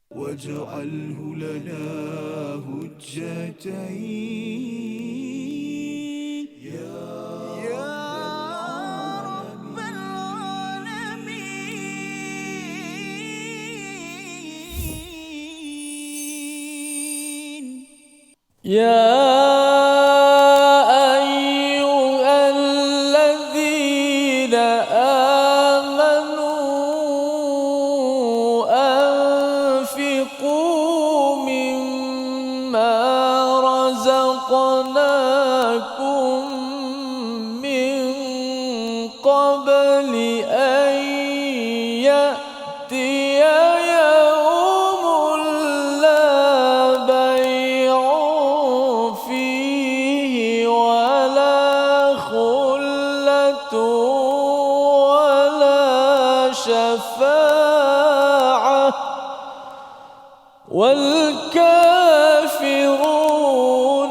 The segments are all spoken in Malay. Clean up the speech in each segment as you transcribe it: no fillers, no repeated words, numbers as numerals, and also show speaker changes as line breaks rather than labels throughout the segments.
واجعله لنا هجتين يا رب العالمين.
يا أيها الذين آمنوا أنفقوا مما رزقناكم من قبل أن يأتي يوم لا بيع فيه ولا خلة ولا شفاعة والكافرون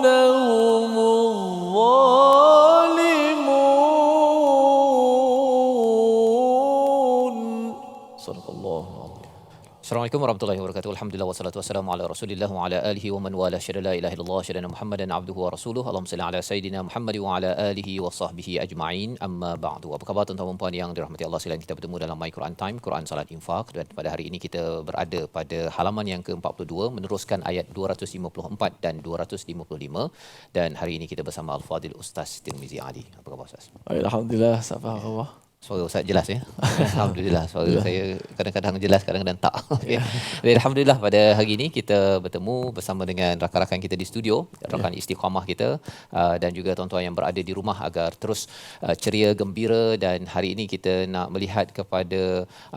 هم الظالمون. صدق الله العظيم.
Assalamualaikum warahmatullahi wabarakatuh. Alhamdulillah wassalatu wassalamu ala Rasulillah wa ala alihi wa man wala syada la ilaha illallah syadana Muhammadan abduhu wa rasuluhu. Allahumma salli ala sayidina Muhammad wa ala alihi wa sahbihi ajma'in. Amma ba'du. Apa khabar tuan-tuan dan puan yang dirahmati Allah sekalian? Kita bertemu dalam My Quran Time, Quran Salat Infak, dan pada hari ini kita berada pada halaman yang ke-42 meneruskan ayat 254 dan 255, dan hari ini kita bersama Al-Fadil Ustaz Tirmizi Ali. Apa khabar Ustaz?
Alhamdulillah, sabar Allah.
Suara Ustaz jelas ya. Alhamdulillah, suara saya kadang-kadang jelas, kadang-kadang tak. Okay. Jadi, alhamdulillah pada hari ini kita bertemu bersama dengan rakan-rakan kita di studio, rakan istiqamah kita, dan juga tuan-tuan yang berada di rumah agar terus ceria, gembira, dan hari ini kita nak melihat kepada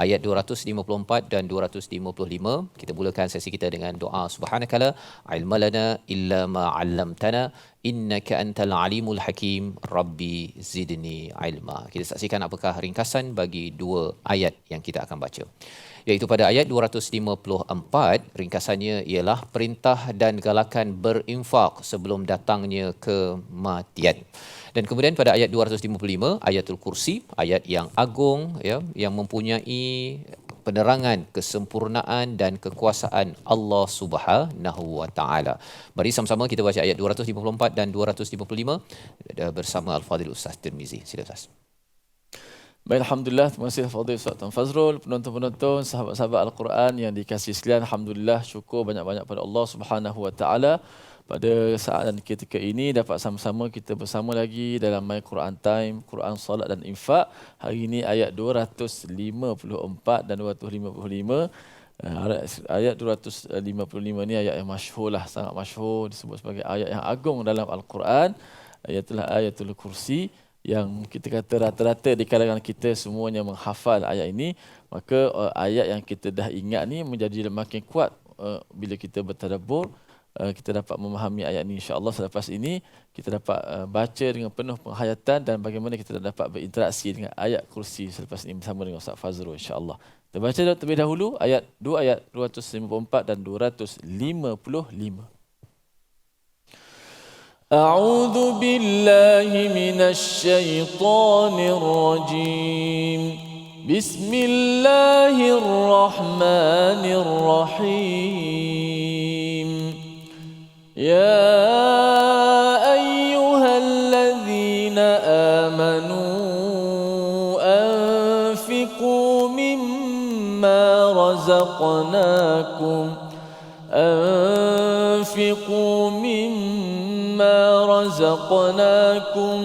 ayat 254 dan 255. Kita mulakan sesi kita dengan doa subhanakala ilmalana illa ma 'allamtana innaka antal alimul hakim rabbi zidni ilma. Kita saksikan apakah ringkasan bagi dua ayat yang kita akan baca. Iaitu pada ayat 254, ringkasannya ialah perintah dan galakan berinfak sebelum datangnya kematian. Dan kemudian pada ayat 255, ayatul kursi, ayat yang agung ya, yang mempunyai penerangan kesempurnaan dan kekuasaan Allah Subhanahu wa taala. Mari sama-sama kita baca ayat 254 dan 255 bersama Al-Fadil Ustaz Tirmizi. Sila Ustaz.
Baik, alhamdulillah, terima kasih Fadil Ustaz Tuan Fazrul, penonton-penonton, sahabat-sahabat Al-Quran yang dikasihi sekalian. Alhamdulillah, syukur banyak-banyak pada Allah Subhanahu wa taala. Pada saat dan ketika ini dapat sama-sama kita bersama lagi dalam My Quran Time, Quran Salat dan Infak. Hari ini ayat 254 dan 255. Ayat 255 ni ayat yang masyhur lah, sangat masyhur, disebut sebagai ayat yang agung dalam Al-Quran. Itulah ayatul kursi yang kita kata rata-rata di kalangan kita semuanya menghafal ayat ini. Maka ayat yang kita dah ingat ni menjadi makin kuat bila kita bertadabbur. Kita dapat memahami ayat ini, insya-Allah. Selepas ini kita dapat baca dengan penuh penghayatan dan bagaimana kita dapat berinteraksi dengan ayat kursi selepas ini bersama dengan Ustaz Fazrul, insya-Allah. Kita baca terlebih dahulu ayat 254 dan 255. A'udzu billahi minasy syaithanir rajim. Bismillahirrahmanirrahim. يا أيها الذين آمنوا أنفقوا مما رزقناكم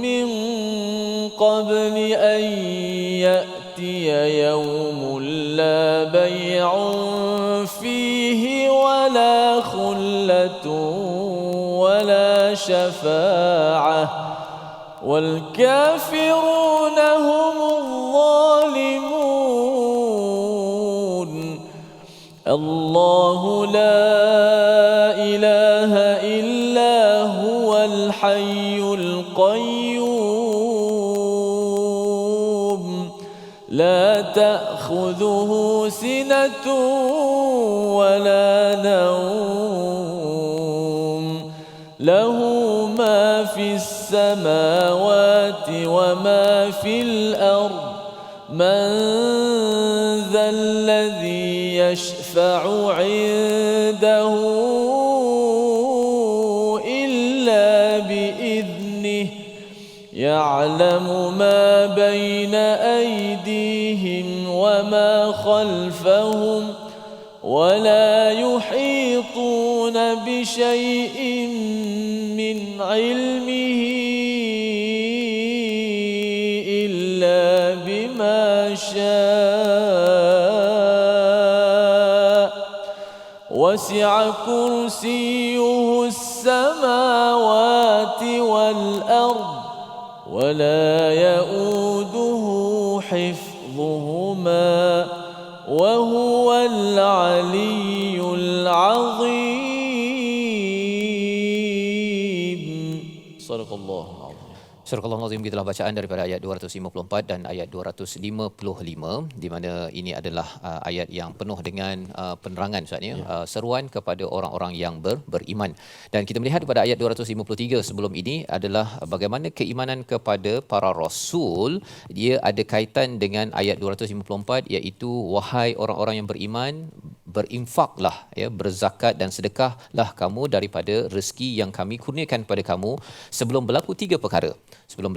من قبل أن يأتي يوم لا بيع فيه ولا خلة ولا شفاعة والكافرون هم الظالمون. الله لا إله إلا هو الحي القيوم لا تأخذه سنة ولا نوم له ما في السماوات وما في الأرض من ذا الذي يشفع عنده إلا بإذنه يعلم ما بين أيديهم وما خلفهم ولا يحيطون بشيء من علمه إلا بما شاء وسع كرسيه السماوات والأرض ولا يؤوده حفظهما وهو العلي العظيم. صدق الله العظيم.
Surah Al-Azim, gitulah bacaan daripada ayat 254 dan ayat 255, di mana ini adalah ayat yang penuh dengan penerangan Ustaz ya, seruan kepada orang-orang yang beriman. Dan kita melihat pada ayat 253 sebelum ini adalah bagaimana keimanan kepada para rasul dia ada kaitan dengan ayat 254, iaitu wahai orang-orang yang beriman, berinfaklah ya, berzakat dan sedekahlah kamu daripada rezeki yang kami kurniakan kepada kamu sebelum berlaku tiga perkara. Sebelum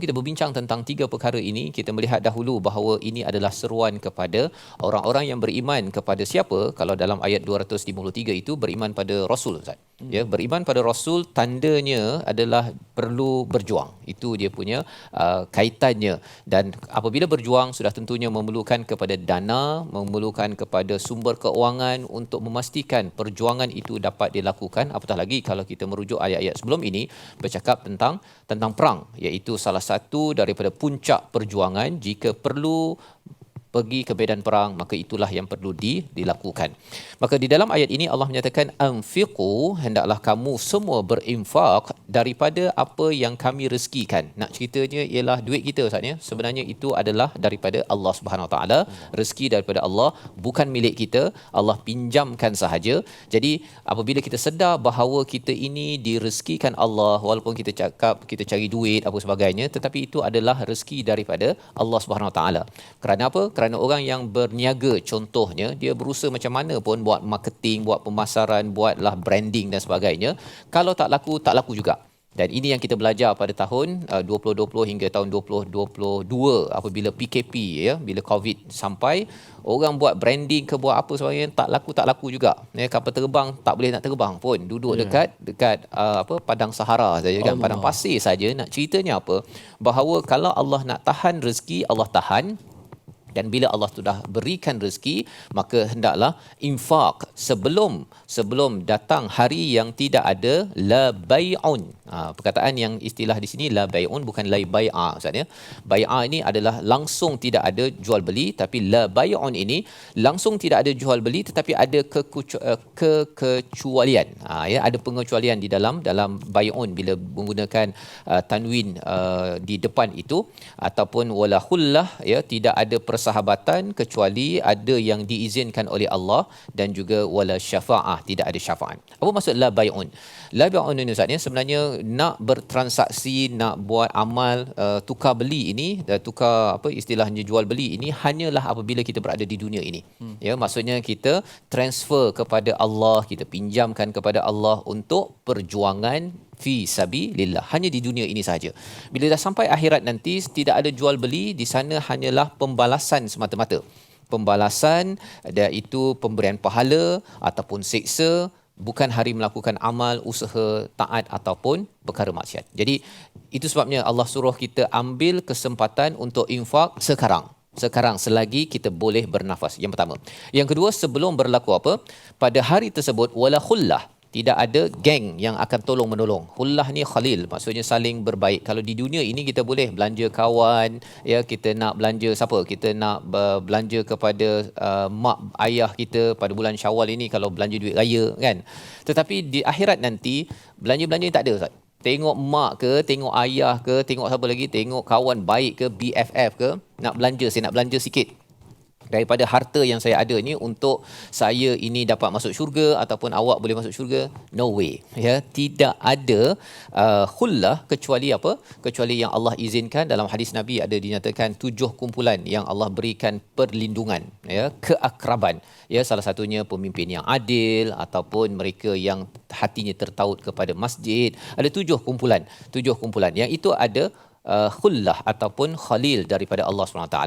kita berbincang tentang tiga perkara ini, kita melihat dahulu bahawa ini adalah seruan kepada orang-orang yang beriman kepada siapa? Kalau dalam ayat 253 itu beriman pada Rasul, Ustaz. Ya, beriman pada Rasul tandanya adalah perlu berjuang. Itu dia punya kaitannya. Dan apabila berjuang sudah tentunya memerlukan kepada dana, memerlukan kepada sumber keuangan untuk memastikan perjuangan itu dapat dilakukan. Apatah lagi kalau kita merujuk ayat-ayat sebelum ini bercakap tentang perang, iaitu salah satu daripada puncak perjuangan. Jika perlu pergi ke medan perang, maka itulah yang perlu dilakukan. Maka di dalam ayat ini Allah menyatakan anfiqu, hendaklah kamu semua berinfak daripada apa yang kami rezekikan. Nak ceritanya ialah duit kita Ustaz ya. Sebenarnya itu adalah daripada Allah Subhanahu Wa Taala, rezeki daripada Allah, bukan milik kita. Allah pinjamkan sahaja. Jadi apabila kita sedar bahawa kita ini direzekikan Allah, walaupun kita cakap kita cari duit apa sebagainya, tetapi itu adalah rezeki daripada Allah Subhanahu Wa Taala. Kerana apa? Kerana orang yang berniaga contohnya, dia berusaha macam mana pun buat marketing, buat pemasaran, buatlah branding dan sebagainya. Kalau tak laku juga. Dan ini yang kita belajar pada tahun 2020 hingga tahun 2022 apabila PKP ya, bila COVID sampai, orang buat branding ke buat apa sebagainya tak laku juga. Ya, kapal terbang tak boleh nak terbang pun, duduk dekat padang Sahara saja kan, padang pasir saja. Nak ceritanya apa? Bahawa kalau Allah nak tahan rezeki, Allah tahan. Dan bila Allah sudah berikan rezeki, maka hendaklah infak sebelum datang hari yang tidak ada la bai'un. Perkataan yang istilah di sini la bai'un, bukan la bai'a Ustaz ya. Bai'a ini adalah langsung tidak ada jual beli, tapi la bai'un ini langsung tidak ada jual beli tetapi ada kekecualian. Ya, ada pengecualian di dalam bai'un bila menggunakan tanwin di depan itu, ataupun wala khullah ya, tidak ada persahabatan kecuali ada yang diizinkan oleh Allah, dan juga wala syafa'ah, tidak ada syafaat. Apa maksud la bai'un? La bai'un ini Ustaz ya, sebenarnya nak bertransaksi, nak buat amal tukar beli ini, tukar istilahnya jual beli ini, hanyalah apabila kita berada di dunia ini. Ya, maksudnya kita transfer kepada Allah, kita pinjamkan kepada Allah untuk perjuangan fi sabilillah, hanya di dunia ini sahaja. Bila dah sampai akhirat nanti, tidak ada jual beli di sana, hanyalah pembalasan semata-mata. Pembalasan, iaitu pemberian pahala ataupun siksa, bukan hari melakukan amal, usaha taat ataupun perkara maksiat. Jadi itu sebabnya Allah suruh kita ambil kesempatan untuk infak sekarang selagi kita boleh bernafas. Yang pertama. Yang kedua, sebelum berlaku apa? Pada hari tersebut wala khullah, tidak ada geng yang akan tolong menolong. Khullah ni khalil, maksudnya saling berbaik. Kalau di dunia ini kita boleh belanja kawan, ya, kita nak belanja siapa? Kita nak belanja kepada mak ayah kita pada bulan Syawal ini kalau belanja duit raya kan. Tetapi di akhirat nanti belanja-belanja ni tak ada Ustaz. Tengok mak ke, tengok ayah ke, tengok siapa lagi, tengok kawan baik ke, BFF ke, nak belanja, saya nak belanja sikit. daripada harta yang saya ada ni untuk saya ini dapat masuk syurga ataupun awak boleh masuk syurga. No way, ya. Tidak ada khullah kecuali apa, kecuali yang Allah izinkan. Dalam hadis Nabi ada dinyatakan 7 kumpulan yang Allah berikan perlindungan, ya, keakraban, ya. Salah satunya pemimpin yang adil ataupun mereka yang hatinya tertaut kepada masjid. Ada 7 kumpulan yang itu ada khullah ataupun khalil daripada Allah SWT.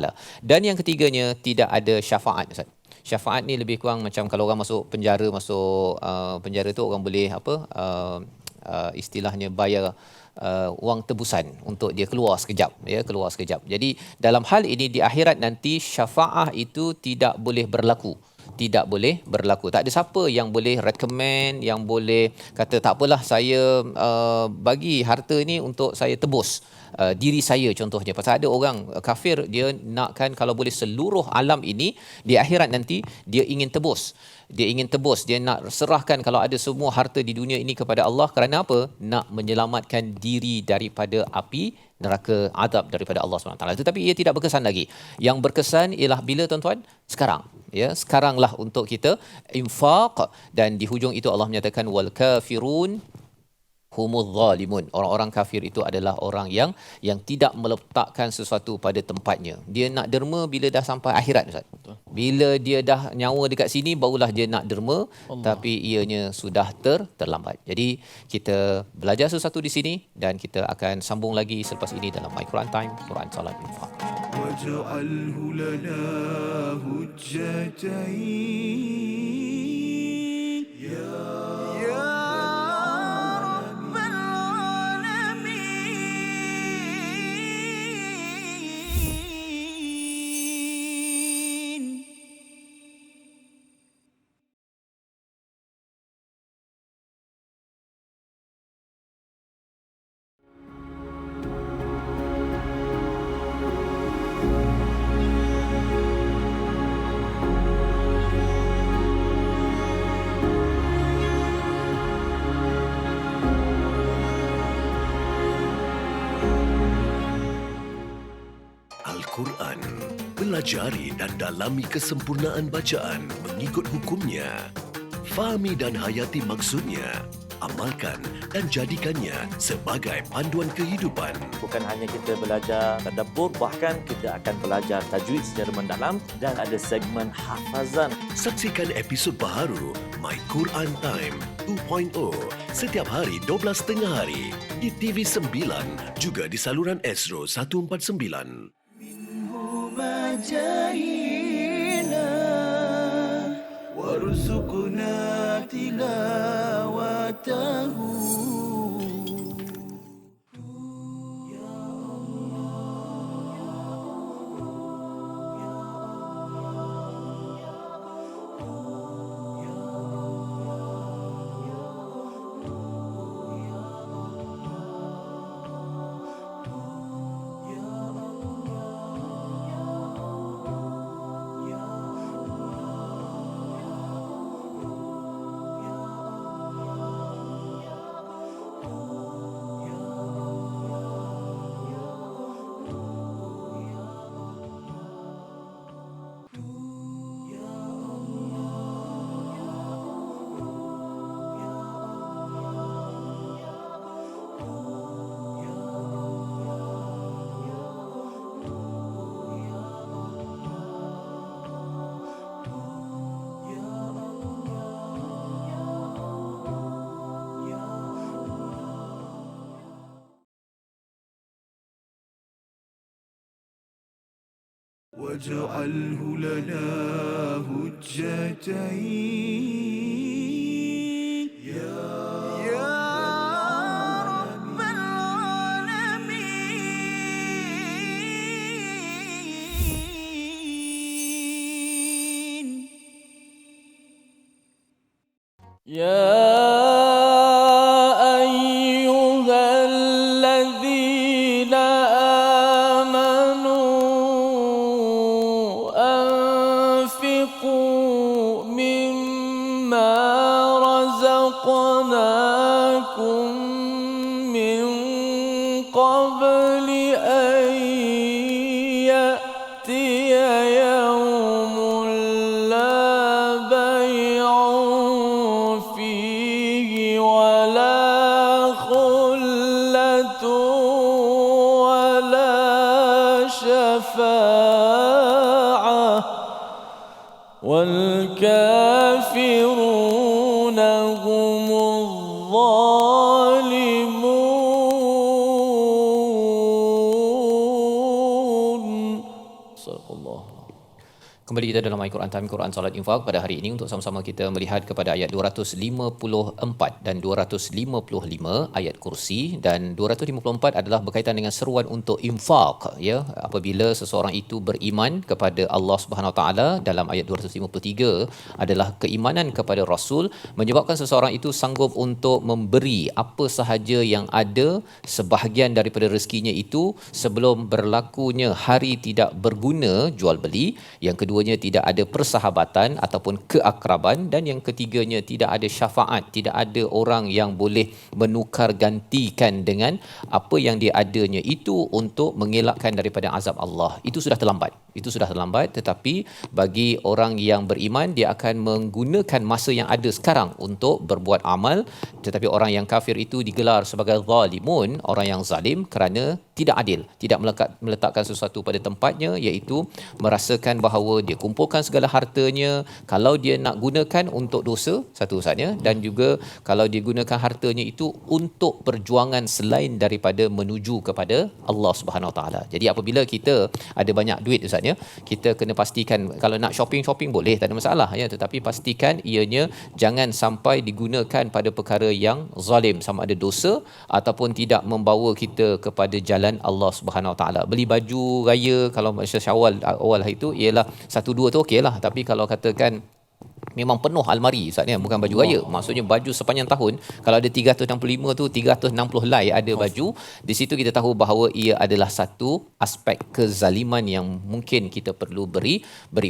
Dan yang ketiganya, tidak ada syafaat, Ustaz. Syafaat ni lebih kurang macam kalau orang masuk penjara, penjara tu orang boleh istilahnya bayar wang tebusan untuk dia keluar sekejap, ya, keluar sekejap. Jadi dalam hal ini di akhirat nanti syafaah itu tidak boleh berlaku. Tak ada siapa yang boleh recommend, yang boleh kata tak apalah saya bagi harta ni untuk saya tebus diri saya contohnya. Pasal ada orang kafir, dia nakkan kalau boleh seluruh alam ini di akhirat nanti dia ingin tebus, dia nak serahkan kalau ada semua harta di dunia ini kepada Allah. Kerana apa? Nak menyelamatkan diri daripada api neraka, azab daripada Allah SWT. Tetapi ia tidak berkesan lagi. Yang berkesan ialah bila, tuan-tuan? Sekarang, ya, sekaranglah untuk kita infak. Dan di hujung itu Allah menyatakan wal kafirun humuz zalimun. Orang-orang kafir itu adalah orang yang tidak meletakkan sesuatu pada tempatnya. Dia nak derma bila dah sampai akhirat, Ustaz. Bila dia dah nyawa dekat sini barulah dia nak derma, tapi ianya sudah terlambat. Jadi kita belajar sesuatu di sini dan kita akan sambung lagi selepas ini dalam My Quran Time, Quran Salat Infaq.
واجعله لنا هجتين يا رب العالمين.
Al-Quran. Pelajari dan dalami kesempurnaan bacaan mengikut hukumnya. Fahami dan hayati maksudnya. Amalkan dan jadikannya sebagai panduan kehidupan.
Bukan hanya kita belajar tadabbur, bahkan kita akan belajar tajwid secara mendalam dan ada segmen hafazan.
Saksikan episod baharu My Quran Time 2.0 setiap hari 12.30 hari di TV9 juga di saluran Astro 149.
مجاهينا وارزقنا تلاوته. واجعله لنا هجتين يا رب العالمين.
يا أيها الذين آمنوا أنفقوا مما رزقناكم من قبل أن يأتي يوم والكافرون هم الظالمون. صدق الله.
Kembali kita dalam Al-Quran Time, Quran Salat Infak pada hari ini untuk sama-sama kita melihat kepada ayat 254 dan 255 ayat kursi, dan 254 adalah berkaitan dengan seruan untuk infak, ya, apabila seseorang itu beriman kepada Allah Subhanahu Wa Taala. Dalam ayat 253 adalah keimanan kepada Rasul menyebabkan seseorang itu sanggup untuk memberi apa sahaja yang ada, sebahagian daripada rezekinya itu sebelum berlakunya hari tidak berguna jual beli. Yang keduanya tidak ada persahabatan ataupun keakraban, dan yang ketiganya tidak ada syafaat, tidak ada orang yang boleh menukar gantikan dengan apa yang dia adanya itu untuk mengelakkan daripada azab Allah. Itu sudah terlambat. Tetapi bagi orang yang beriman, dia akan menggunakan masa yang ada sekarang untuk berbuat amal. Tetapi orang yang kafir itu digelar sebagai zalimun, orang yang zalim kerana tidak adil, tidak meletakkan sesuatu pada tempatnya, iaitu merasakan bahawa dia kumpulkan segala hartanya kalau dia nak gunakan untuk dosa satu urusannya, dan juga kalau dia gunakan hartanya itu untuk perjuangan selain daripada menuju kepada Allah Subhanahu Wa Taala. Jadi apabila kita ada banyak duit ustaz, ya, kita kena pastikan kalau nak shopping boleh, tak ada masalah, ya, tetapi pastikan ianya jangan sampai digunakan pada perkara yang zalim, sama ada dosa ataupun tidak membawa kita kepada jalan Allah Subhanahu Wa Taala. Beli baju raya kalau masa Syawal awal hari itu ialah 1-2 tu okeylah, tapi kalau katakan memang penuh almari ustaz, ya, bukan baju raya, maksudnya baju sepanjang tahun, kalau ada 365 tu 360 helai ada baju, di situ kita tahu bahawa ia adalah satu aspek kezaliman yang mungkin kita perlu beri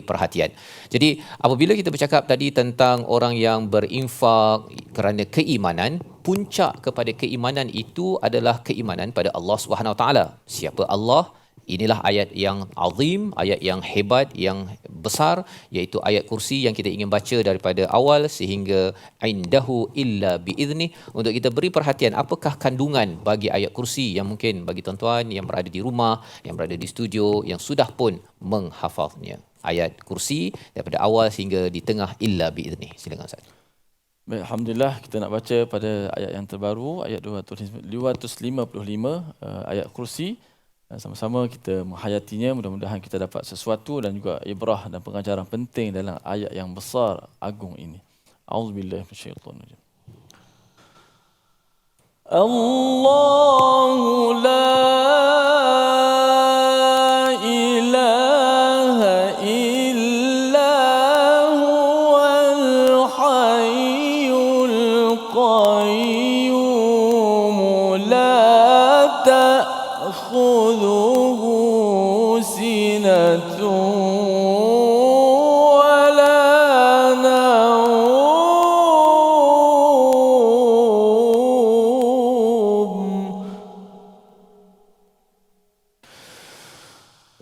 perhatian. Jadi apabila kita bercakap tadi tentang orang yang berinfak kerana keimanan, puncak kepada keimanan itu adalah keimanan pada Allah Subhanahu Wa Taala. Siapa Allah? Inilah ayat yang azim, ayat yang hebat, yang besar, iaitu ayat kursi yang kita ingin baca daripada awal sehingga indahu illa biizni, untuk kita beri perhatian apakah kandungan bagi ayat kursi yang mungkin bagi tuan-tuan yang berada di rumah, yang berada di studio, yang sudah pun menghafalnya. Ayat kursi daripada awal sehingga di tengah illa biizni. Silakan Ustaz.
Baik, alhamdulillah, kita nak baca pada ayat yang terbaru, ayat 255 ayat kursi. Sama-sama kita menghayatinya, mudah-mudahan kita dapat sesuatu dan juga ibrah dan pengajaran penting dalam ayat yang besar agung ini. A'udzubillahi minasyaitonir rajim. Allahu la ilaha illa huwal hayyul qayyum la تأخذه سنة ولا نوم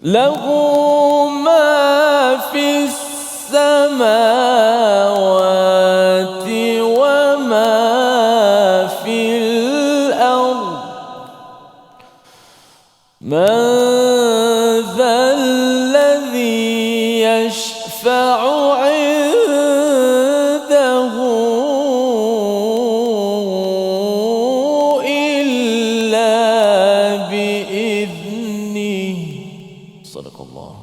له ما في السماوات وما في الأرض من ذا الذي يشفع عنده إلا بإذنه. صدق الله.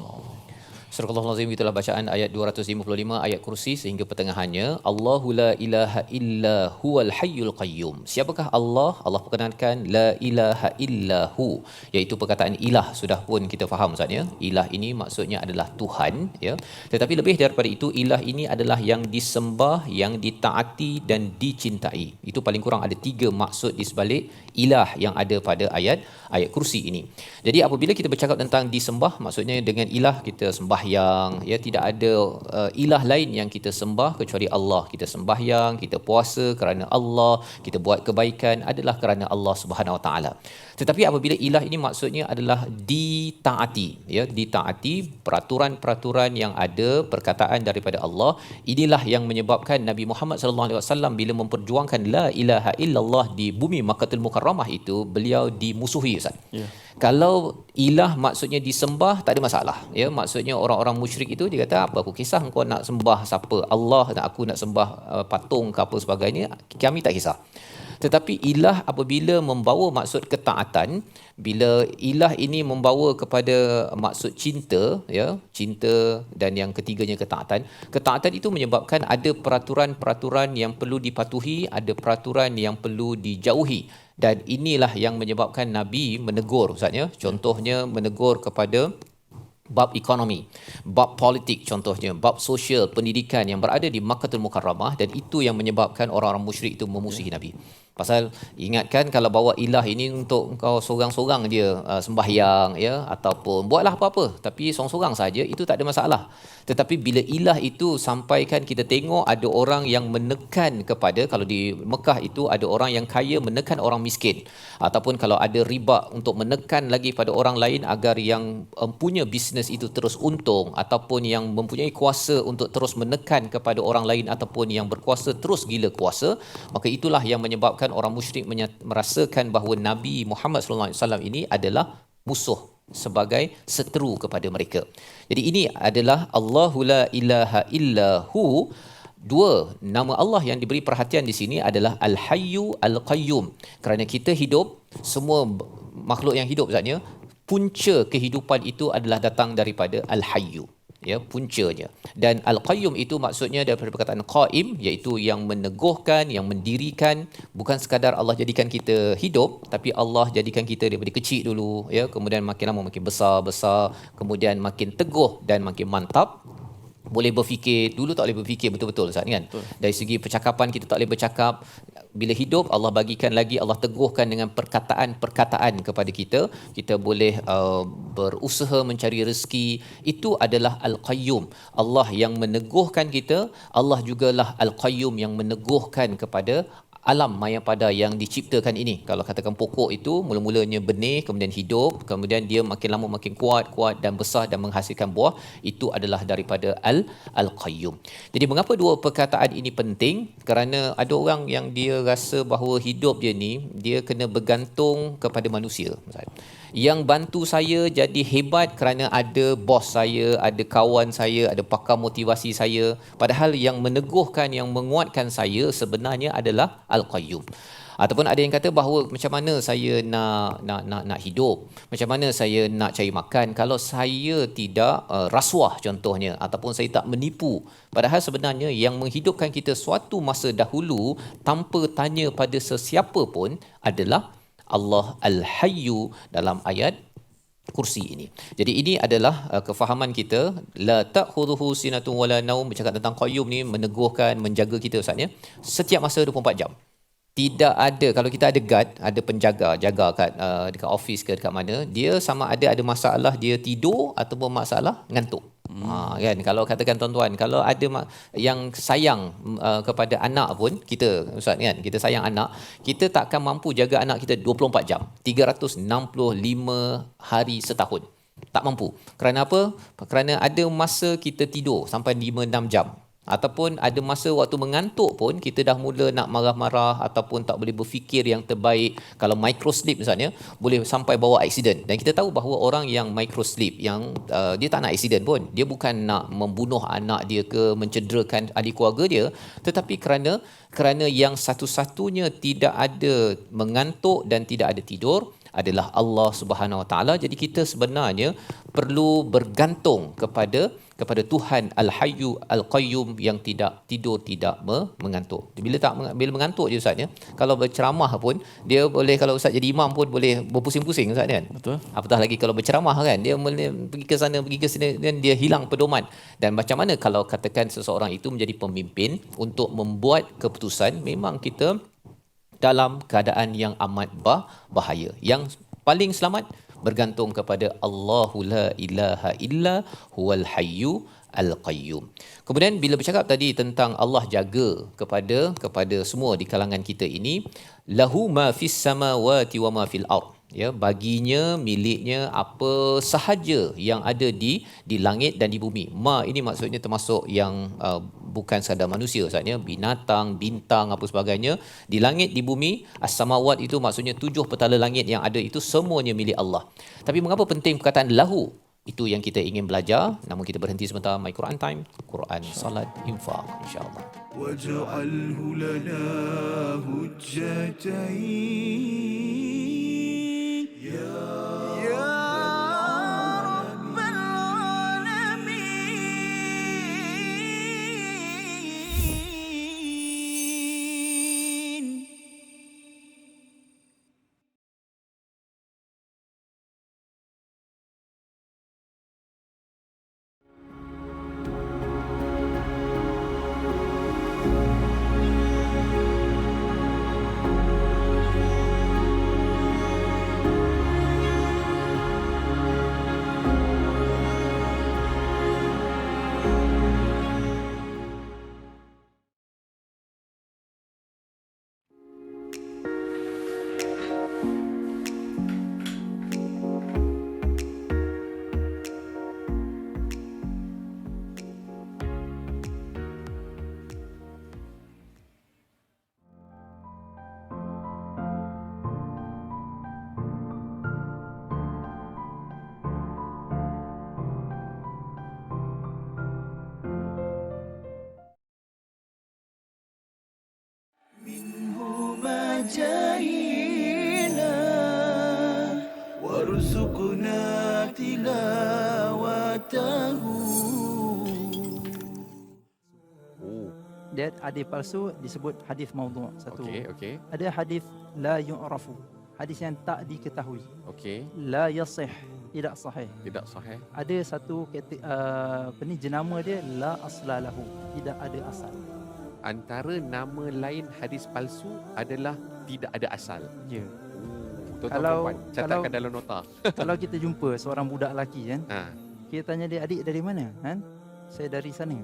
Surah Al-Azim, itulah bacaan ayat 255 ayat kursi sehingga pertengahannya. Allahu la ilaha illa huwal hayyul qayyum. Siapakah Allah? Allah perkenalkan la ilaha illa hu, iaitu perkataan ilah sudah pun kita faham Ustaz, ya. Ilah ini maksudnya adalah Tuhan, ya. Tetapi lebih daripada itu, ilah ini adalah yang disembah, yang ditaati dan dicintai. Itu paling kurang ada 3 maksud di sebalik ilah yang ada pada ayat kursi ini. Jadi apabila kita bercakap tentang disembah, maksudnya dengan ilah kita sembahyang, ya, tidak ada ilah lain yang kita sembah kecuali Allah. Kita sembahyang, kita puasa kerana Allah, kita buat kebaikan adalah kerana Allah Subhanahu Wa Taala. Tetapi apabila ilah ini maksudnya adalah ditaati, ya, ditaati peraturan-peraturan yang ada, perkataan daripada Allah, inilah yang menyebabkan Nabi Muhammad sallallahu alaihi wasallam bila memperjuangkan la ilaha illallah di bumi Makkahul Mukarramah itu, beliau dimusuhi Ustaz. Yeah. Kalau ilah maksudnya disembah, tak ada masalah, ya, maksudnya orang orang-orang musyrik itu, dia kata, apa aku kisah engkau nak sembah siapa, Allah, nak aku nak sembah patung ke apa sebagainya, kami tak kisah. Tetapi ilah apabila membawa maksud ketaatan, bila ilah ini membawa kepada maksud cinta, ya, cinta, dan yang ketiganya ketaatan. Ketaatan itu menyebabkan ada peraturan-peraturan yang perlu dipatuhi, ada peraturan yang perlu dijauhi. Dan inilah yang menyebabkan Nabi menegur, Ustaz, ya. Contohnya menegur kepada bab ekonomi, bab politik, contohnya bab sosial, pendidikan yang berada di Makkahul Mukarramah, dan itu yang menyebabkan orang-orang musyrik itu memusuhi Nabi. Pasal ingatkan, kalau bawa ilah ini untuk kau seorang-seorang dia sembahyang, ya, ataupun buatlah apa-apa, tapi seorang-seorang saja, itu tak ada masalah. Tetapi bila ilah itu sampaikan, kita tengok ada orang yang menekan kepada, kalau di Mekah itu ada orang yang kaya menekan orang miskin, ataupun kalau ada riba untuk menekan lagi pada orang lain agar yang punya bisnes itu terus untung, ataupun yang mempunyai kuasa untuk terus menekan kepada orang lain, ataupun yang berkuasa terus gila kuasa, maka itulah yang menyebabkan orang musyrik merasakan bahawa Nabi Muhammad sallallahu alaihi wasallam ini adalah musuh, sebagai seteru kepada mereka. Jadi ini adalah Allahu la ilaha illahu. Dua nama Allah yang diberi perhatian di sini adalah Al-Hayyu Al-Qayyum. Kerana kita hidup, semua makhluk yang hidup sebenarnya, punca kehidupan itu adalah datang daripada Al-Hayyu, ya, puncanya. Dan Al-Qayyum itu maksudnya daripada perkataan qaim, iaitu yang meneguhkan, yang mendirikan. Bukan sekadar Allah jadikan kita hidup, tapi Allah jadikan kita daripada kecil dulu, ya, kemudian makin lama makin besar, kemudian makin teguh dan makin mantap. Boleh berfikir, dulu tak boleh berfikir betul-betul, Ustaz, kan? Betul. Dari segi percakapan kita tak boleh bercakap. Bila hidup, Allah bagikan lagi, Allah teguhkan dengan perkataan-perkataan kepada kita. Kita boleh berusaha mencari rezeki. Itu adalah Al-Qayyum. Allah yang meneguhkan kita, Allah jugalah Al-Qayyum yang meneguhkan kepada alam mayapada yang diciptakan ini. Kalau katakan pokok itu mula-mulanya benih, kemudian hidup, kemudian dia makin lama makin kuat dan besar dan menghasilkan buah, itu adalah daripada Al-Qayyum. Jadi mengapa dua perkataan ini penting? Kerana ada orang yang dia rasa bahawa hidup dia ni, dia kena bergantung kepada manusia. Yang bantu saya jadi hebat kerana ada bos saya, ada kawan saya, ada pakar motivasi saya. Padahal yang meneguhkan, yang menguatkan saya sebenarnya adalah Al-Qayyum. Ataupun ada yang kata bahawa macam mana saya nak hidup, macam mana saya nak cari makan kalau saya tidak rasuah contohnya, ataupun saya tak menipu. Padahal sebenarnya yang menghidupkan kita suatu masa dahulu tanpa tanya pada sesiapa pun adalah Allah Al-Hayyu dalam ayat kursi ini. Jadi ini adalah kefahaman kita. La ta'khudhuhu sinatun wala naum, bercakap tentang qayyum ni, meneguhkan, menjaga kita, Ustaz, ya. Setiap masa 24 jam. Tidak ada, kalau kita ada guard, ada penjaga, jaga kat dekat office ke dekat mana, dia sama ada masalah dia tidur ataupun masalah ngantuk. Kan, kalau katakan tuan-tuan, kalau ada yang sayang kepada anak pun, kita, Ustaz, kan, kita sayang anak, kita takkan mampu jaga anak kita 24 jam, 365 hari setahun. Tak mampu. Kerana apa? Kerana ada masa kita tidur sampai 5-6 jam. Ataupun ada masa waktu mengantuk pun kita dah mula nak marah-marah ataupun tak boleh berfikir yang terbaik. Kalau micro sleep misalnya, boleh sampai bawa aksiden. Dan kita tahu bahawa orang yang micro sleep, yang dia tak nak aksiden pun, dia bukan nak membunuh anak dia ke mencederakan ahli keluarga dia, tetapi kerana yang satu-satunya tidak ada mengantuk dan tidak ada tidur adalah Allah Subhanahu Wa Taala. Jadi kita sebenarnya perlu bergantung kepada Tuhan Al-Hayyu Al-Qayyum yang tidak tidur, tidak mengantuk. Bila mengantuk je, Ustaz, ya, kalau berceramah pun dia boleh, kalau Ustaz jadi imam pun boleh berpusing-pusing, Ustaz, kan? Betul. Apatah lagi kalau berceramah, kan, dia boleh pergi ke sana pergi ke sini dan dia hilang pedoman. Dan macam mana kalau katakan seseorang itu menjadi pemimpin untuk membuat keputusan, memang kita dalam keadaan yang amat bahaya. Yang paling selamat bergantung kepada Allahu la ilaha illa huwal hayyu al-qayyum. Kemudian bila bercakap tadi tentang Allah jaga kepada semua di kalangan kita ini, lahu ma fis samawati wa ma fil ard. Ya, baginya, miliknya apa sahaja yang ada di langit dan di bumi. Ma ini maksudnya termasuk yang bukan sekadar manusia, maksudnya binatang, bintang, apa sebagainya. Di langit, di bumi, as-samawat itu maksudnya 7 petala langit yang ada itu semuanya milik Allah. Tapi mengapa penting perkataan lahu? Itu yang kita ingin belajar. Namun kita berhenti sebentar. My Quran Time, Quran, Salat, Infak, insya-Allah.
واجعله لنا هجتين يا رب العالمين. منهما جاهينا وارزقنا تلاوته.
Dia hadis palsu disebut hadis maudhu'. Satu.
Okey.
Ada hadis la yu'rafu, hadis yang tak diketahui.
Okey.
La yasih, tidak sahih.
Tidak sahih.
Ada satu jenama dia la aslalahu, tidak ada asal.
Antara nama lain hadis palsu adalah tidak ada asal.
Ya.
Tuan-tuan
Kalau-
puan, catatkan dalam nota.
Kalau kita jumpa seorang budak lelaki kan,
Ha.
kita tanya dia, adik dari mana? Kan? Saya dari sana.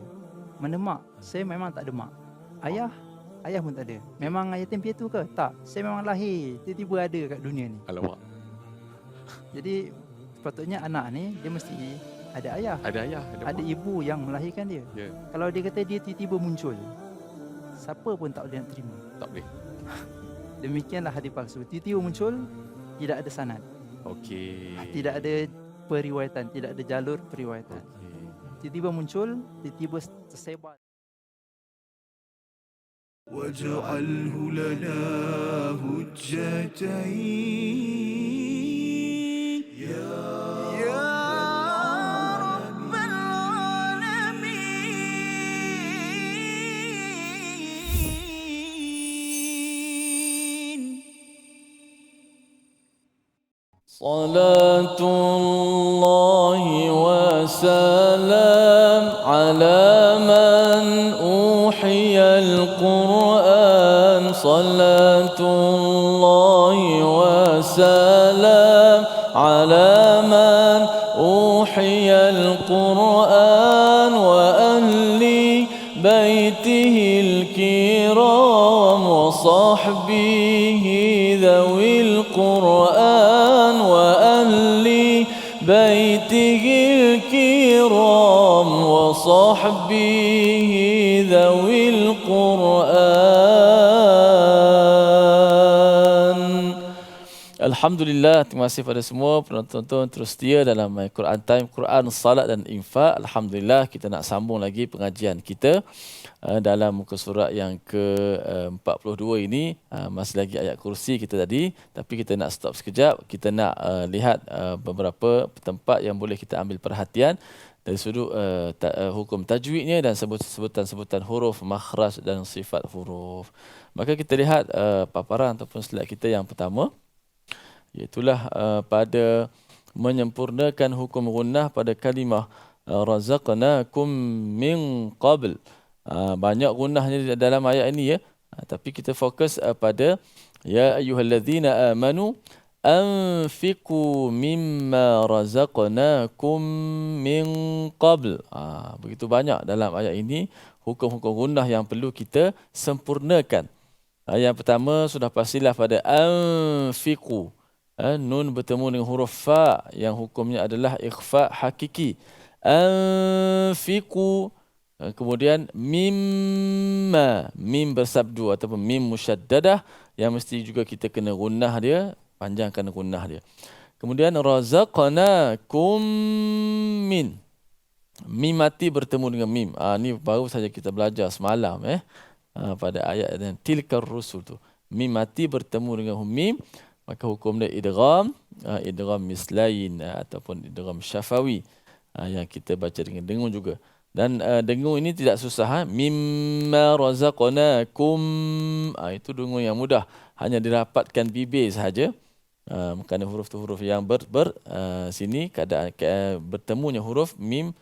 Mana mak? Saya memang tak ada mak. Ayah? Ayah pun tak ada. Memang yatim piatu ke? Tak. Saya memang lahir, tiba-tiba ada kat dunia ni.
Alamak.
Jadi sepatutnya anak ni dia mesti ada ayah,
Ada ayah, ada
ada
mak.
ibu yang melahirkan dia.
Ya,
Kalau dia kata dia tiba-tiba muncul, siapa pun tak boleh nak terima.
tak boleh.
Demikianlah hadis palsu. Tiba-tiba muncul, tidak ada sanad,
Okey.
tidak ada periwayatan, tidak ada jalur periwayatan.
Okey.
Tiba-tiba muncul, tiba-tiba tersebar.
واجعله لنا هجتين يا رب العالمين.
صلاة الله وسلام على من أوحي القرآن. صلاة الله وسلام على من أوحي القرآن وأهل بيته الكرام وصحبه ذوي القرآن وأهل بيته الكرام وصحبه ذوي القرآن. Alhamdulillah, terima kasih pada semua penonton terus setia dalam My Quran Time, Quran, Salat dan Infak. Alhamdulillah, kita nak sambung lagi pengajian kita dalam muka surat yang ke-42 ini. Masih lagi ayat kursi kita tadi, tapi kita nak stop sekejap. Kita nak lihat beberapa tempat yang boleh kita ambil perhatian dari sudut hukum tajwidnya dan sebutan-sebutan huruf, makhraj dan sifat huruf. Maka kita lihat paparan ataupun slide kita yang pertama, iaitulah pada menyempurnakan hukum gunnah pada kalimah razaqnakum min qabl. Banyak gunnahnya dalam ayat ini ya. Tapi kita fokus pada ya ayyuhallazina amanu anfiqu mimma razaqnakum min qabl. Begitu banyak dalam ayat ini hukum-hukum gunnah yang perlu kita sempurnakan. Yang pertama sudah pastilah pada anfiqu. Nun bertemu dengan huruf fa yang hukumnya adalah ikhfa hakiki. Anfiqu. Kemudian mimma, mim bersabdu ataupun mim musyaddadah yang mesti juga kita kena gunnah dia, panjangkan gunnah dia. Kemudian razaqnakum min. Mim mati bertemu dengan mim. Ni baru saja kita belajar semalam pada ayat yang tilkar rusul tu. Mim mati bertemu dengan mim, maka hukum dia idgham, idgham mislain ataupun idgham syafawi yang kita baca dengan dengung juga. Dan dengung ini tidak susah. Mimma razaqnakum. Itu dengung yang mudah. Hanya dirapatkan bibir sahaja. Kerana huruf tu huruf yang sini keadaan bertemunya huruf mim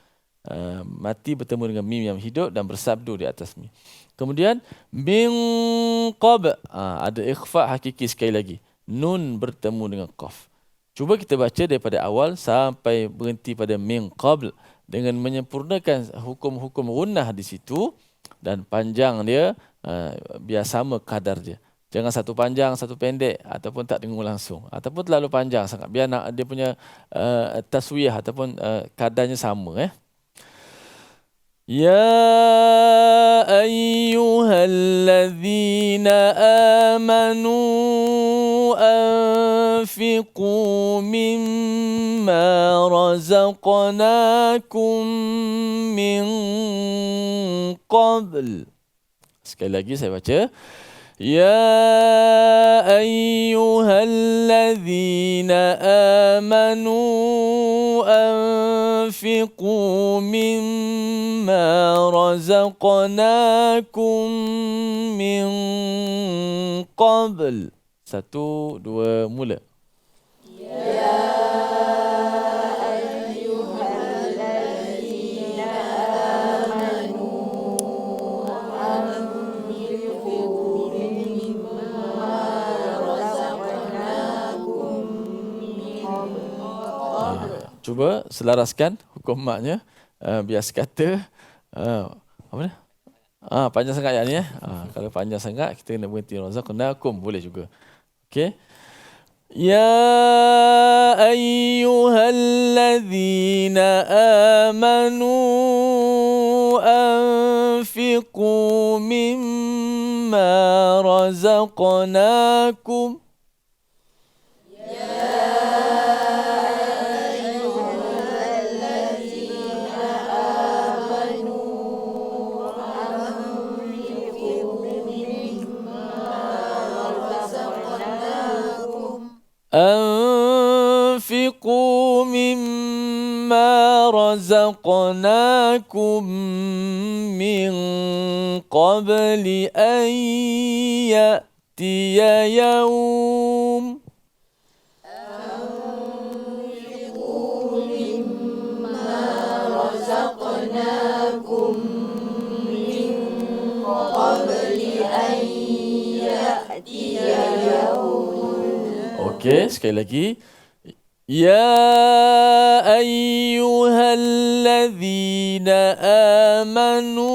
mati bertemu dengan mim yang hidup dan bersabdu di atas mim. Kemudian min qab, ada ikhfa hakiki sekali lagi. Nun bertemu dengan qaf. Cuba kita baca daripada awal sampai berhenti pada min qabl dengan menyempurnakan hukum-hukum gunnah di situ dan panjang dia biar sama kadar dia. Jangan satu panjang, satu pendek ataupun tak dengung langsung ataupun terlalu panjang sangat biar dia punya taswiyah ataupun kadarnya sama. Ya ayyuhallazina amanu anfiqu mimma razaqnakum min qabl. Sekali lagi saya baca. Ya ayyuhallazina amanu anfiqu mimma razaqnakum min qabl. 1, 2, mula. Cuba selaraskan hukum maknya biar sekata apa ni? Panjang sangat ayat ni kalau panjang sangat kita kena berhenti razaqnakum boleh juga. Okey. Ya ayyuhallazina amanu anfiqu mimma razaqnakum. أنفقوا مما رزقناكم من قبل أن يأتي يوم Okey, sekali lagi. Ya ayyuhallazina amanu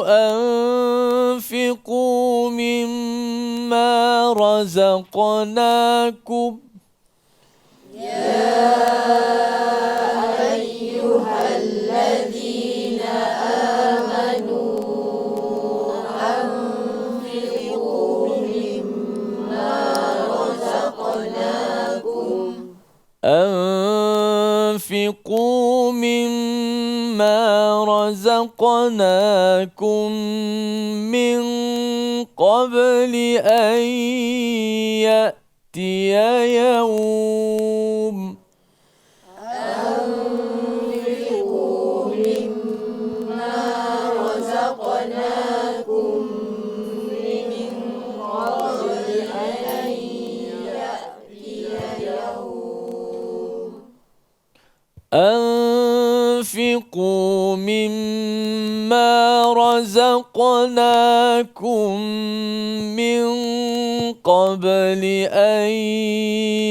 anfiqu mimma razaqnakum. أنفقوا مما رزقناكم من قبل أن يأتي يوم أنفقوا مما رزقناكم من قبل أن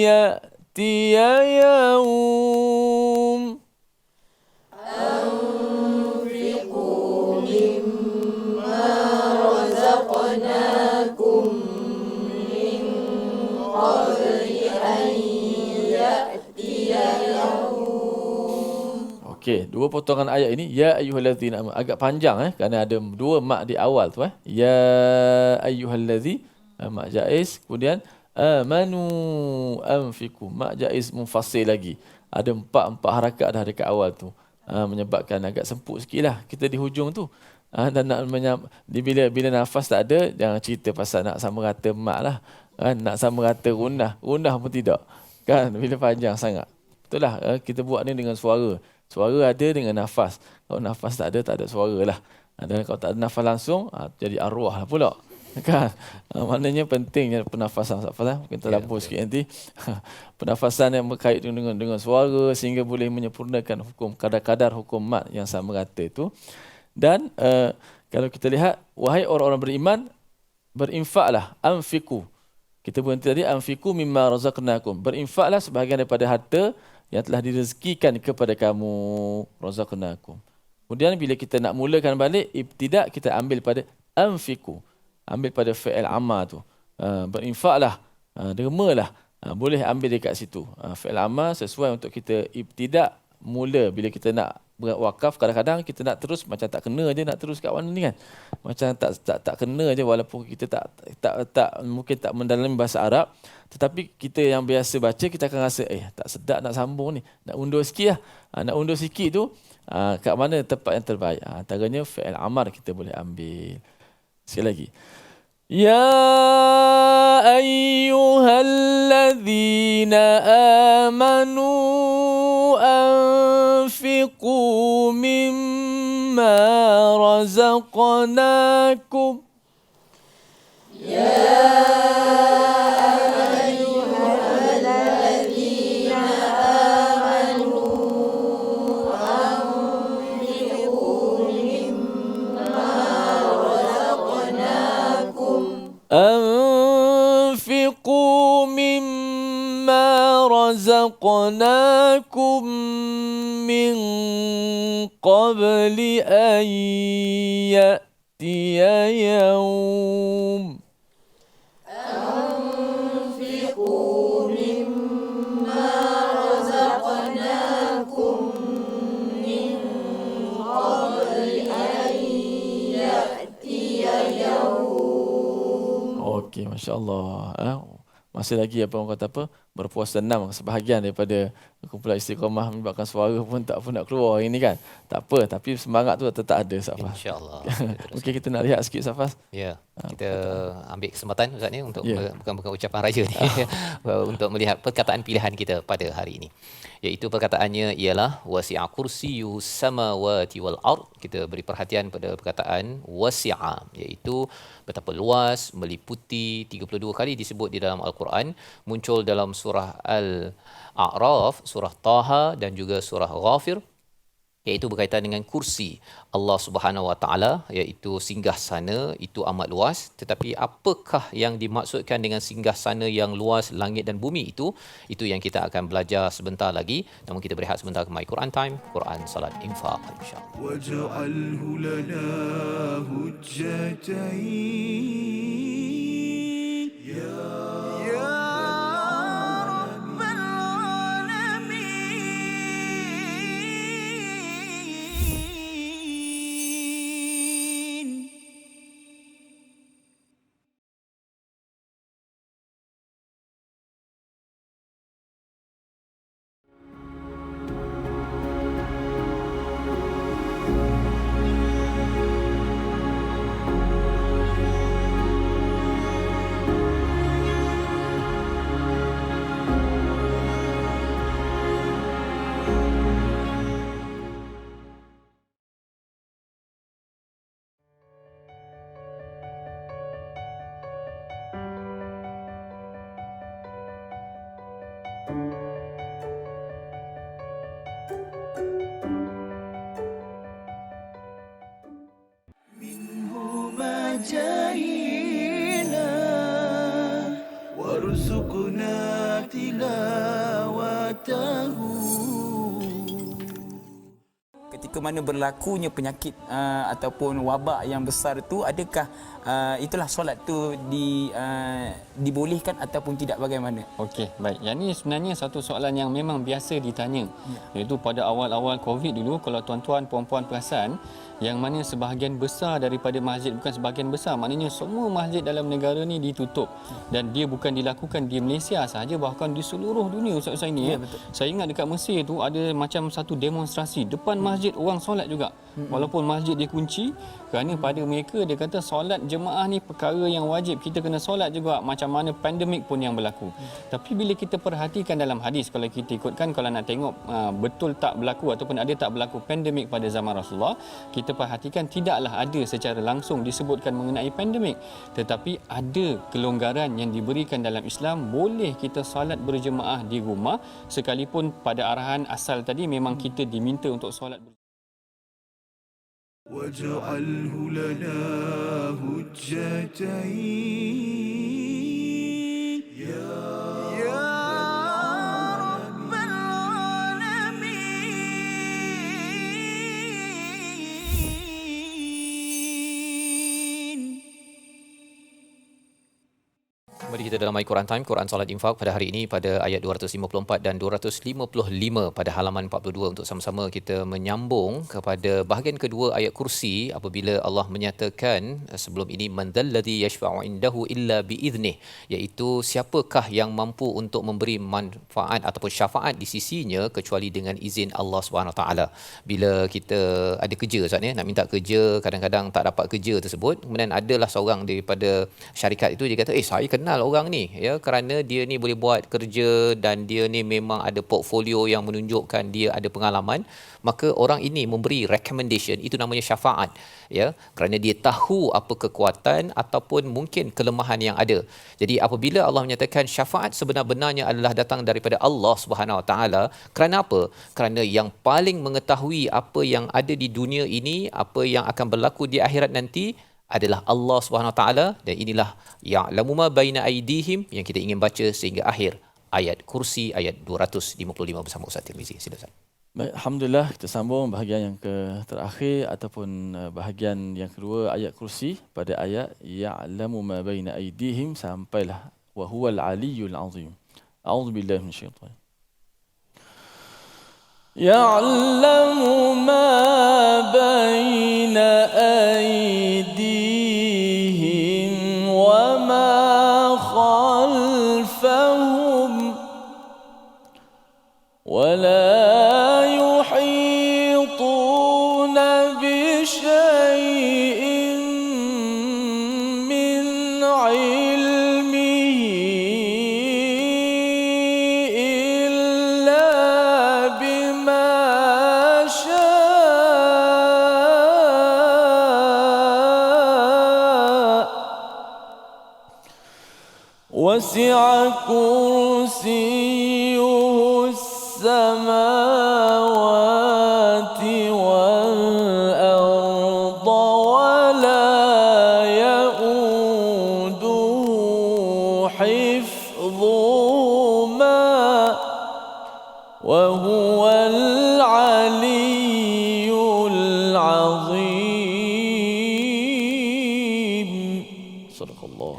يأتي يوم Okey, dua potongan ayat ini ya ayyuhallazina amanu agak panjang kerana ada dua mak di awal tu ya ayyuhallazi mak jaiz kemudian amanu anfiqu. Mak jaiz mufassir lagi. Ada empat harakat dah dekat awal tu. Menyebabkan agak semput sikit lah kita di hujung tu. Dan nak bila nafas tak ada, jangan cerita pasal nak sama rata mak lah. Nak sama rata rundah pun tidak. Kan, bila panjang sangat. Betul lah, kita buat ni dengan suara. Suara ada dengan nafas. Kalau nafas tak ada suara lah. Dan kalau tak ada nafas langsung, jadi arwah lah pula. Kan? Maknanya pentingnya pernafasan. Mungkin terlampau sikit nanti. Pernafasan yang berkait dengan suara sehingga boleh menyempurnakan hukum kadar-kadar hukum mat yang sama rata itu. Dan kalau kita lihat, wahai orang-orang beriman, berinfaklah, anfiqu. Kita berhenti tadi, anfiqu mimma razaqnakum. Berinfaklah sebahagian daripada harta yang telah direzekikan kepada kamu, razaqnakum. Kemudian bila kita nak mulakan balik, ibtidak kita ambil pada anfiqu. Ambil pada fi'il amma tu. Berinfaklah, dermalah. Boleh ambil dekat situ. Fi'il amma sesuai untuk kita ibtidak mula. Bila kita nak wakaf, kadang-kadang kita nak terus macam tak kena je nak terus kat mana ni kan. Macam tak kena je walaupun kita tak mungkin tak mendalami bahasa Arab. Tetapi kita yang biasa baca, kita akan rasa tak sedap nak sambung ni. Nak undur sikit lah. Nak undur sikit tu, kat mana tempat yang terbaik. Antaranya fi'il amar kita boleh ambil. Sekali lagi. Ya ayyuhalladzina amanu anfiqu mimma razaqnakum. أنفقوا مما رزقناكم من قبل أن يأتي يوم Okey, Masya Allah. Masih lagi orang kata apa, berpuasa 6 sebahagian daripada kumpulan Istiqamah menyebabkan suara pun tak pun nak keluar hari ni kan. Tak apa, tapi semangat tu tetap ada, Safas.
InsyaAllah.
Mungkin kita nak lihat sikit, Safas.
Ya, kita ambil kesempatan Ustaz ni untuk bukan ucapan raya ni untuk melihat perkataan pilihan kita pada hari ini. Iaitu perkataannya ialah wasi'a kursiyyus samawati wal ard. Kita beri perhatian pada perkataan wasi'a, iaitu betapa luas, meliputi, 32 kali disebut di dalam Al-Quran, muncul dalam surah Al-A'raf, surah Taha dan juga surah Ghafir, iaitu berkaitan dengan kursi Allah Subhanahu Wa Taala, iaitu singgahsana itu amat luas. Tetapi apakah yang dimaksudkan dengan singgahsana yang luas langit dan bumi itu yang kita akan belajar sebentar lagi. Namun kita berehat sebentar ke My Quran Time, Quran Salat Infaq insya-Allah.
Waj'alhu lana hujjatain ya جاهنا وارزقنا تلاوته.
Ketika ke mana berlakunya penyakit ataupun wabak yang besar tu, adakah itulah solat tu dibolehkan ataupun tidak, bagaimana?
Okey, baik. Yang ni sebenarnya satu soalan yang memang biasa ditanya. Iaitu pada awal-awal COVID dulu, kalau tuan-tuan puan-puan perasan, yang mana sebahagian besar daripada masjid, bukan sebahagian besar, maknanya semua masjid dalam negara ni ditutup. Dan dia bukan dilakukan di Malaysia sahaja, bahkan di seluruh dunia Ustaz Husaini. Saya ingat dekat Mesir tu ada macam satu demonstrasi depan masjid, orang solat juga. Walaupun masjid dikunci, kerana pada mereka dia kata solat jemaah ni perkara yang wajib, kita kena solat juga macam mana pandemik pun yang berlaku. Tapi bila kita perhatikan dalam hadis, kalau kita ikutkan, kalau nak tengok betul tak berlaku ataupun ada tak berlaku pandemik pada zaman Rasulullah, kita perhatikan tidaklah ada secara langsung disebutkan mengenai pandemik, tetapi ada kelonggaran yang diberikan dalam Islam. Boleh kita solat berjemaah di rumah, sekalipun pada arahan asal tadi memang kita diminta untuk solat
واجعله لنا هجتين يا رب العالمين.
Kembali kita dalam My Quran Time, Quran Salat Infak pada hari ini pada ayat 254 dan 255 pada halaman 42 untuk sama-sama kita menyambung kepada bahagian kedua ayat kursi apabila Allah menyatakan sebelum ini man dzalladzi yashfa'u indahu illa biiznih, iaitu siapakah yang mampu untuk memberi manfaat ataupun syafaat di sisinya kecuali dengan izin Allah Subhanahu Wa Taala. Bila kita ada kerja Ustaz ni, nak minta kerja, kadang-kadang tak dapat kerja tersebut, kemudian adalah seorang daripada syarikat itu dia kata saya kenal orang ni ya, kerana dia ni boleh buat kerja dan dia ni memang ada portfolio yang menunjukkan dia ada pengalaman, maka orang ini memberi recommendation, itu namanya syafaat ya, kerana dia tahu apa kekuatan ataupun mungkin kelemahan yang ada. Jadi apabila Allah menyatakan syafaat sebenar-benarnya adalah datang daripada Allah Subhanahu Wa Taala, kerana apa? Kerana yang paling mengetahui apa yang ada di dunia ini, apa yang akan berlaku di akhirat nanti adalah Allah Subhanahu Wa Taala, dan inilah ya'lamu ma baina aydihim yang kita ingin baca sehingga akhir ayat kursi ayat 255 bersama Ustaz Tirmizi. Sila Ustaz.
Baik, alhamdulillah kita sambung bahagian yang terakhir ataupun bahagian yang kedua ayat kursi pada ayat ya'lamu ma baina aydihim sampailah wa huwal aliyyul azim. A'udzubillahi minasyaitanir يعلم ما بين أيديهم وما خلفهم ولا يحيطون بشيء من علمه إلا بما شاء وسع كرسيه السماوات والأرض ولا يؤوده حفظهما وهو العلي العظيم. صدق الله.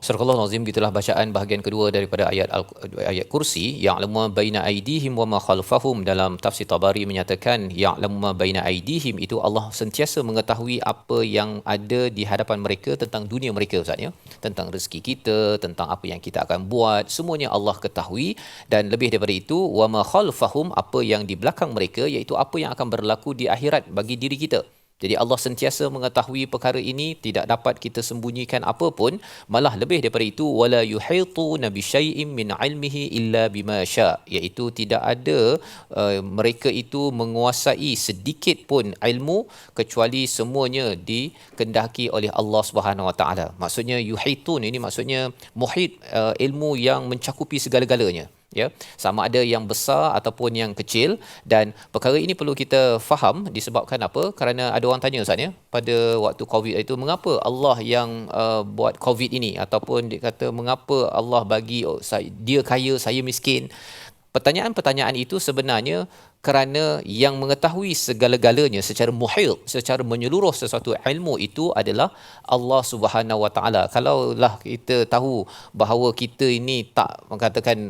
Surah Al-Azim, gitulah bacaan bahagian kedua daripada ayat kursi. Ya'lamu ma baina aydihim wa ma khalfahum. Dalam tafsir Tabari menyatakan ya'lamu ma baina aydihim itu Allah sentiasa mengetahui apa yang ada di hadapan mereka tentang dunia mereka Ustaz ya. Tentang rezeki kita, tentang apa yang kita akan buat, semuanya Allah ketahui. Dan lebih daripada itu wa ma khalfahum, apa yang di belakang mereka, iaitu apa yang akan berlaku di akhirat bagi diri kita. Jadi Allah sentiasa mengetahui perkara ini, tidak dapat kita sembunyikan apa pun. Malah lebih daripada itu, wala yuhituna bi syai'in min 'ilmihi illa bima syaa, iaitu tidak ada mereka itu menguasai sedikit pun ilmu kecuali semuanya dikehendaki oleh Allah Subhanahu Wa Taala. Maksudnya yuhitun ini maksudnya muhit, ilmu yang mencakupi segala-galanya. Ya, sama ada yang besar ataupun yang kecil. Dan perkara ini perlu kita faham disebabkan apa? Kerana ada orang tanya Ustaz ya, pada waktu COVID itu, mengapa Allah yang buat COVID ini, ataupun dia kata mengapa Allah bagi dia kaya saya miskin. Pertanyaan-pertanyaan itu sebenarnya kerana yang mengetahui segala-galanya secara muhit, secara menyeluruh sesuatu ilmu itu adalah Allah Subhanahu Wa Taala. Kalaulah kita tahu bahawa kita ini tak mengatakan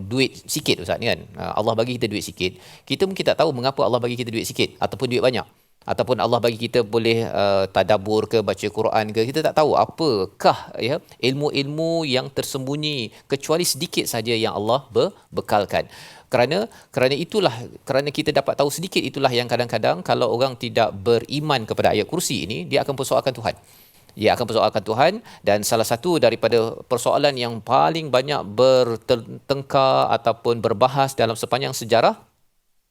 duit sikit ustaz ni kan. Allah bagi kita duit sikit. Kita mungkin tak tahu mengapa Allah bagi kita duit sikit ataupun duit banyak. Ataupun Allah bagi kita boleh tadabbur ke, baca Quran ke, kita tak tahu apakah ya ilmu-ilmu yang tersembunyi kecuali sedikit saja yang Allah bekalkan. Kerana itulah, kerana kita dapat tahu sedikit itulah yang kadang-kadang kalau orang tidak beriman kepada ayat kursi ini, dia akan persoalkan Tuhan. Dia akan persoalkan Tuhan, dan salah satu daripada persoalan yang paling banyak bertengkar ataupun berbahas dalam sepanjang sejarah,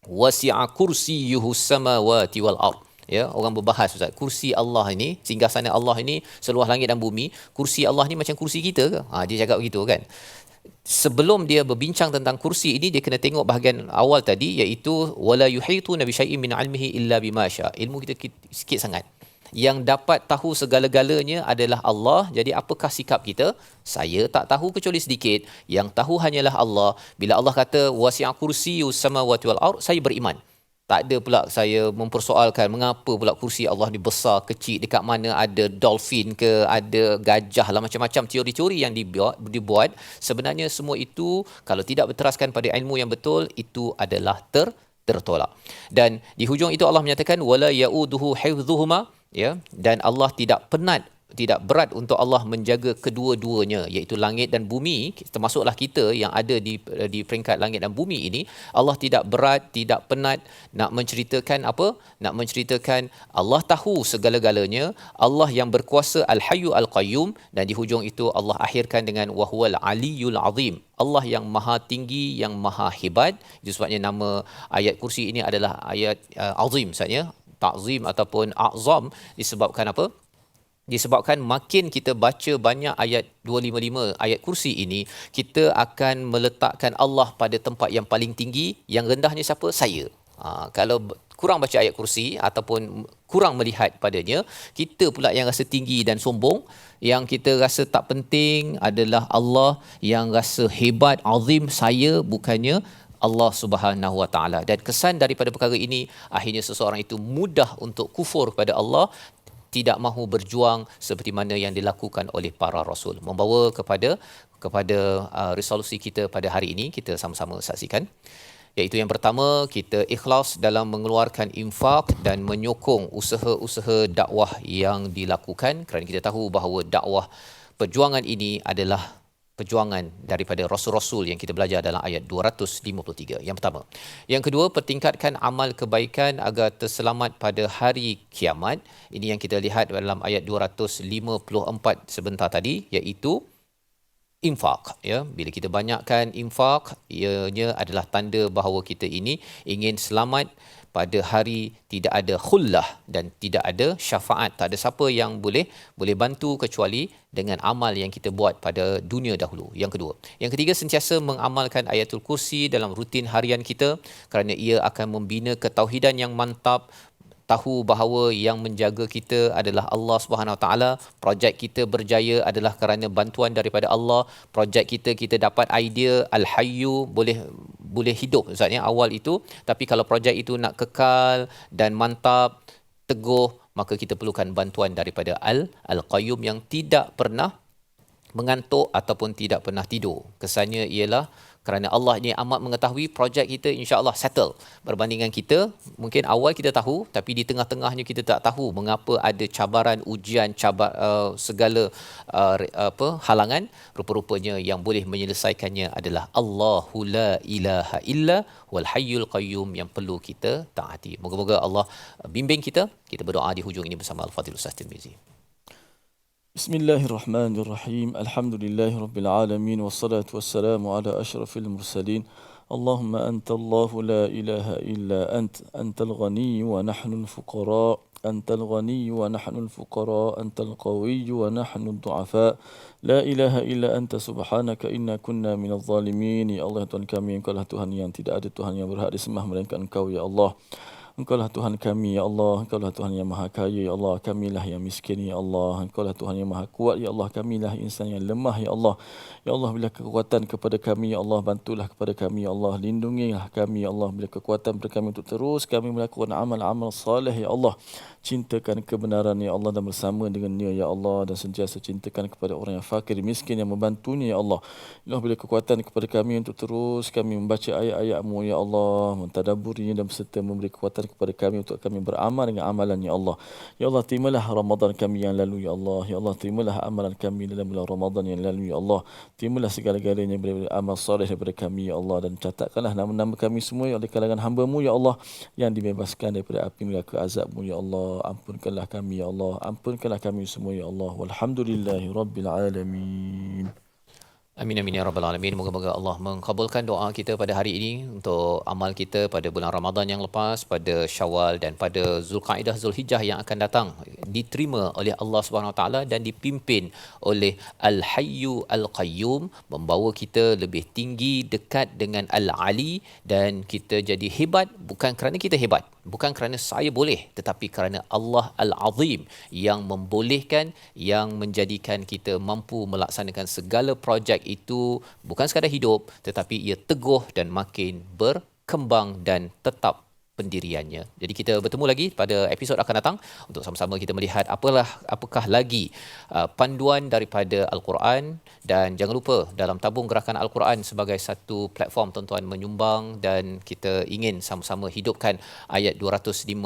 wasi'a kursiyuhu samawati wal ard. Ya, orang berbahas ustaz, kursi Allah ini, singgasana Allah ini seluas langit dan bumi, kursi Allah ni macam kursi kita ke? Dia cakap begitu kan. Sebelum dia berbincang tentang kursi ini, dia kena tengok bahagian awal tadi, iaitu wala yuhituna bi syai'in min 'ilmihi illa bima syaa. Ilmu kita sikit sangat. Yang dapat tahu segala-galanya adalah Allah. Jadi apakah sikap kita? Saya tak tahu kecuali sedikit. Yang tahu hanyalah Allah. Bila Allah kata wasi'a kursiyyus samawati wal ard, saya beriman. Tak ada pula saya mempersoalkan mengapa pula kursi Allah ni besar, kecil, dekat mana ada dolphin ke, ada gajah lah, macam-macam teori-teori yang dibuat. Sebenarnya semua itu kalau tidak berteraskan pada ilmu yang betul, itu adalah tertolak. Dan di hujung itu Allah menyatakan wala yauduhu hifdhuhuma, ya, dan Allah tidak berat untuk Allah menjaga kedua-duanya, iaitu langit dan bumi, termasuklah kita yang ada di peringkat langit dan bumi ini. Allah tidak berat, tidak penat nak menceritakan apa? Nak menceritakan Allah tahu segala-galanya, Allah yang berkuasa Al-Hayyu Al-Qayyum, dan di hujung itu Allah akhirkan dengan wahwal Aliyyul Azim. Allah yang maha tinggi, yang maha hebat. Itu sebabnya nama ayat kursi ini adalah ayat azim saja. Ta'zim ataupun a'zam disebabkan apa? Disebabkan makin kita baca banyak ayat 255 ayat kursi ini, kita akan meletakkan Allah pada tempat yang paling tinggi. Yang rendahnya siapa? Saya. Kalau kurang baca ayat kursi ataupun kurang melihat padanya, kita pula yang rasa tinggi dan sombong. Yang kita rasa tak penting adalah Allah, yang rasa hebat, azim, saya, bukannya Allah Subhanahu Wa Taala. Dan kesan daripada perkara ini, akhirnya seseorang itu mudah untuk kufur kepada Allah, tidak mahu berjuang seperti mana yang dilakukan oleh para rasul. Membawa kepada resolusi kita pada hari ini, kita sama-sama saksikan. Iaitu yang pertama, kita ikhlas dalam mengeluarkan infak dan menyokong usaha-usaha dakwah yang dilakukan, kerana kita tahu bahawa dakwah perjuangan ini adalah perjuangan daripada rasul-rasul yang kita belajar dalam ayat 253. Yang pertama. Yang kedua, pertingkatkan amal kebaikan agar terselamat pada hari kiamat. Ini yang kita lihat dalam ayat 254 sebentar tadi, iaitu infak. Ya, bila kita banyakkan infak, ianya adalah tanda bahawa kita ini ingin selamat pada hari tidak ada khullah dan tidak ada syafaat. Tak ada siapa yang boleh bantu kecuali dengan amal yang kita buat pada dunia dahulu. Yang kedua. Yang ketiga, sentiasa mengamalkan ayatul kursi dalam rutin harian kita, kerana ia akan membina ketauhidan yang mantap. Tahu bahawa yang menjaga kita adalah Allah Subhanahu Wa Taala. Projek kita berjaya adalah kerana bantuan daripada Allah. Projek kita dapat idea Al-Hayyu boleh hidup ustaznya awal itu, tapi kalau projek itu nak kekal dan mantap, teguh, maka kita perlukan bantuan daripada Al-Qayyum yang tidak pernah mengantuk ataupun tidak pernah tidur. Kesannya ialah kerana Allah ni amat mengetahui, projek kita insya-Allah settle. Berbandingan kita, mungkin awal kita tahu, tapi di tengah-tengahnya kita tak tahu mengapa ada cabaran, ujian, segala halangan. Rupa-rupanya yang boleh menyelesaikannya adalah Allahu la ilaha illa wal hayyul qayyum, yang perlu kita taati. Moga-moga Allah bimbing kita. Kita berdoa di hujung ini bersama Al-Fadhil Ustaz Tirmizi.
Bismillahirrahmanirrahim. Alhamdulillahirabbil alamin wassalatu wassalamu ala asyrafil mursalin. Allahumma anta Allahu la ilaha illa antal ghani wa nahnu al-fuqara, antal ghani wa nahnu al-fuqara, antal qawi wa nahnu ad-du'afa. La ilaha illa anta subhanaka inna kunna minadh zalimin. Ya Allah, Tuhan kami, Engkau lah Tuhan yang tidak ada Tuhan yang berhak disembah melainkan Engkau, ya Allah. Engkaulah Tuhan kami, ya Allah. Engkaulah Tuhan yang maha kaya, ya Allah. Kamilah yang miskin, ya Allah. Engkaulah Tuhan yang maha kuat, ya Allah. Kamilah insan yang lemah, ya Allah. Ya Allah, bila kekuatan kepada kami, ya Allah. Bantulah kepada kami, ya Allah. Lindungilah kami, ya Allah. Bila kekuatan kepada kami untuk terus kami melakukan amal-amal salih, ya Allah. Cintakan kebenaran, ya Allah, dan bersama dengannya, ya Allah. Dan sentiasa cintakan kepada orang yang fakir, miskin, yang membantunya, ya Allah. Ya Allah, bila kekuatan kepada kami untuk terus kami membaca ayat-ayat-Mu, ya Allah. Mentadaburinya dan beserta memberi kekuatan kepada kami untuk kami beramal dengan amalan, ya Allah. Ya Allah, terimalah Ramadan kami yang lalu, ya Allah. Ya Allah, terimalah amalan kami dalam bulan Ramadan yang lalu, ya Allah. Terimalah segala-galanya daripada amal soleh daripada kami, ya Allah. Dan catatkanlah nama-nama kami semua oleh kalangan hamba-Mu, ya Allah, yang dibebaskan daripada api neraka azab-Mu, ya Allah. Ampunkanlah kami, ya Allah. Ampunkanlah kami semua, ya Allah. Walhamdulillahi Rabbil Alamin.
Amin amin ya rabbal alamin. Moga-moga Allah mengkabulkan doa kita pada hari ini untuk amal kita pada bulan Ramadan yang lepas, pada Syawal dan pada Zulkaidah Zulhijjah yang akan datang, diterima oleh Allah Subhanahu Wa Taala dan dipimpin oleh Al-Hayyu Al-Qayyum, membawa kita lebih tinggi dekat dengan Al-Ali, dan kita jadi hebat bukan kerana kita hebat, bukan kerana saya boleh, tetapi kerana Allah Al-Azim yang membolehkan, yang menjadikan kita mampu melaksanakan segala projek itu, bukan sekadar hidup, tetapi ia teguh dan makin berkembang dan tetap pendiriannya. Jadi kita bertemu lagi pada episod akan datang untuk sama-sama kita melihat apakah lagi panduan daripada Al-Quran. Dan jangan lupa, dalam tabung gerakan Al-Quran sebagai satu platform tuan-tuan menyumbang, dan kita ingin sama-sama hidupkan ayat 254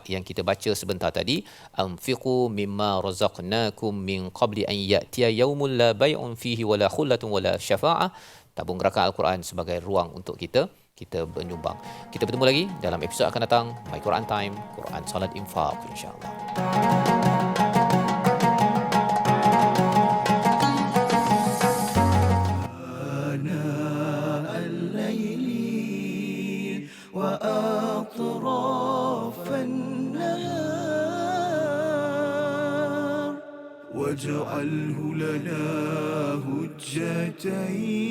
yang kita baca sebentar tadi, anfiqu mimma razaqnakum min qabli an ya'tiya yaumul la bay'un fihi wala khullatun wala syafa'ah. Tabung gerakan Al-Quran sebagai ruang untuk kita menyumbang. Kita bertemu lagi dalam episod akan datang. My Quran Time, Quran Salat Infaq, insya-Allah.
واجعله لنا هجتين